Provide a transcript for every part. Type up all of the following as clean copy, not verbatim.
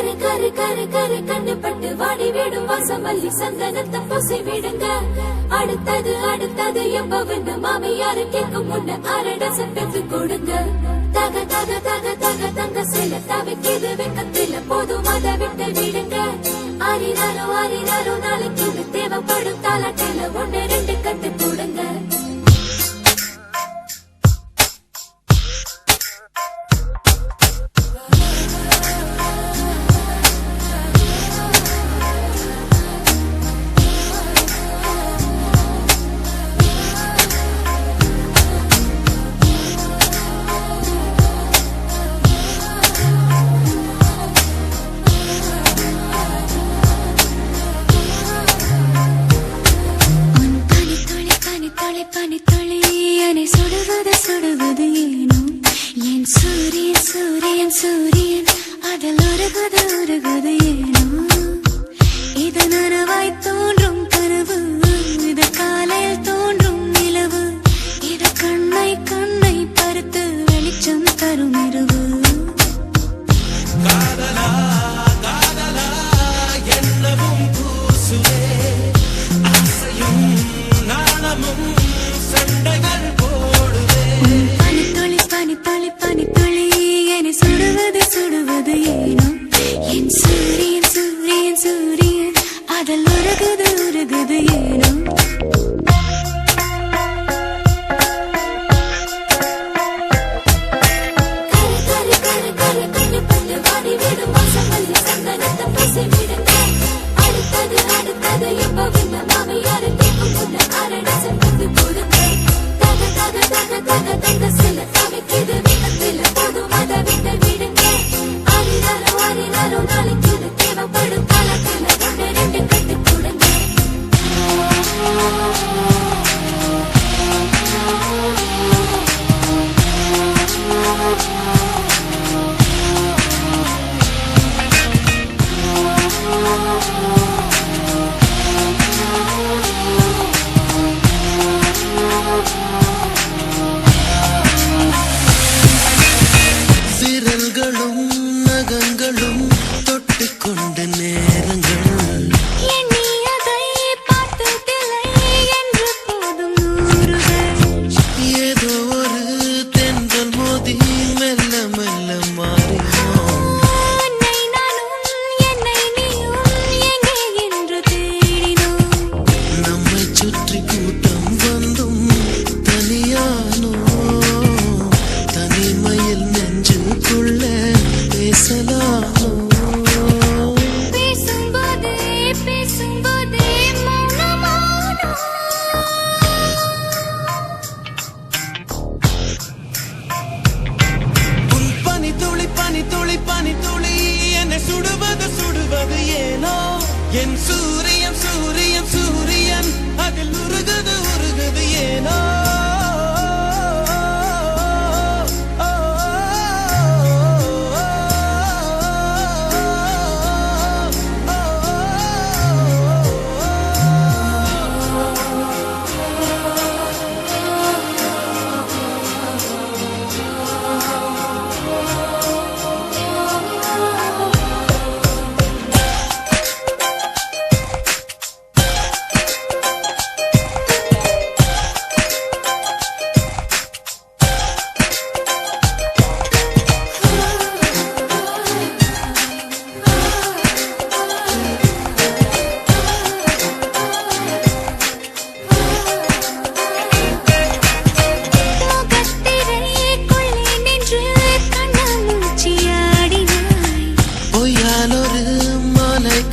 கரு கரு கரு கண்டுபட்டு வாடி விடும் வாசமல்லி சந்தனத்தை பூசி விடுங்க. அடுத்தது அடுத்தது எப்பவென்று மாமியாரு கேட்கும் முன்ன அரடசம் பெற்று கொடுங்க. தக தக தக தக தங்க சில தவிக்கிது வெக்கத்தில போதும் அதை விட்டு விடுங்க. ஆறினாரோ ஆறினாரோ நாளைக்கு தேவைப்படும் தாலாட்டில 1 2 கட்டு கொடுங்க. சுடுவது ஏனோ என் சூரியன் சூரியன் சூரியன் அதில் உருகுது உருகுது ஏனோ. இது நனவாய் தோன்றும் கனவு, இது காலையில் தோன்றும் நிலவு, இது கண்ணை கண்ணை பருத்து வெளிச்சம் தரும் இரவு. காதலா காதலா என்னவும் பூசுவே ஆசையும் நாணமும் சண்டைகள் சுடுவது சுடுவது ஏனோ என் சூரியன் சூரியன் சூரியன் அதில் உருகுது உருகுது ஏனோ. கரு கரு கரு கரு கண்டு வாடி விடும் வாசமல்லி சந்தனத்தை பூசி விடுங்க. அடுத்தது அடுத்தது எப்பவென்று மாமியாரு கேட்கும் முன்ன அரடசம் பெற்று கொடுங்க. தக தக தக தக தங்க சில தவிக்கிது வெக்கத்தில போதும் அதை விட்டு விடுங்க. ஆறினாரோ ஆறினாரோ நாளைக்கு தேவைப்படும் தாலாட்டில 1 2 கட்டு கொடுங்க. விரல்களும் நகங்களும் தொட்டுக்கொண்ட நேரங்கள் எண்ணியதை பார்த்ததில்லை என்று போதும் 100 ஏதோ ஒரு தென்றல் மோதி மெல்ல மெல்ல மாறினோம். உன்னை நானும் என்னை நீயும் எங்கே என்று தேடினோம். நம்மை சுற்றி கூட்டம் வந்தும் தனியானோ, தனிமையில் நெஞ்சுக்குள்ள பேசலாமோ. பேசும்போதே பேசும்போதே மௌனமானோ. உன் பனி துளி பனி துளி பனி துளி என்னை சுடுவது சுடுவது ஏனோ என் சூரியன் சூரியன் சூரியன் அதில் உருகுது உருகுது ஏனோ.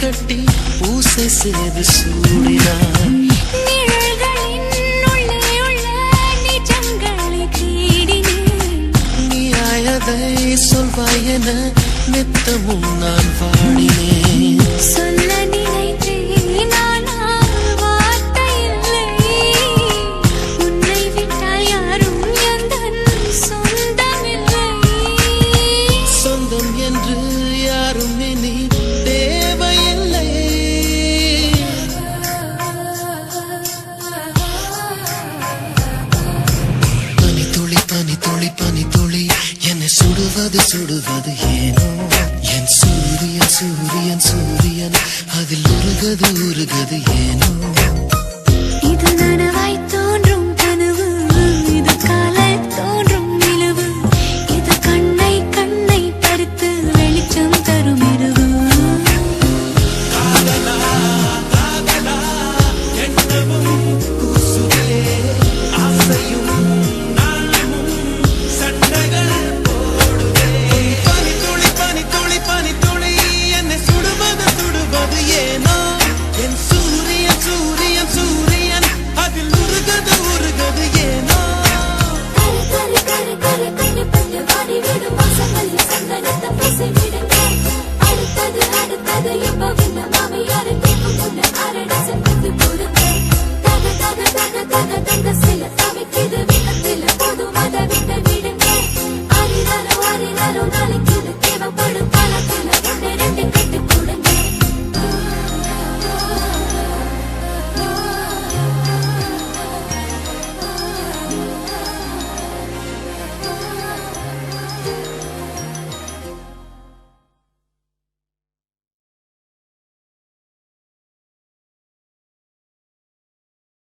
கட்டி பூசை செய்து சூடினான். நிழல்களின் உள்ளே உள்ள நிஜங்களை தேடினேன். நீயாயதை சொல்வாய் என நித்தமும் நான் வாடினேன். சொல்ல நினைத்தேன் ஆனால் வார்த்தை இல்லை. உன்னை விட்டால் யாரும் எந்தன் சொந்தமில்லை. சொந்தம் என்று யாரும் இனி தேவையில்லை. பனி துளி பனி துளி பனி துளி என்னை சுடுவது சுடுவது ஏனோ என் சூரியன் அடுத்தது எப்பவுன்னு மாமியாரு கேட்கும் முன்ன அரடசம் பெத்து கொடுங்க. தக தக தக தக தங்க சில சமைக்குது வீட்டத்தில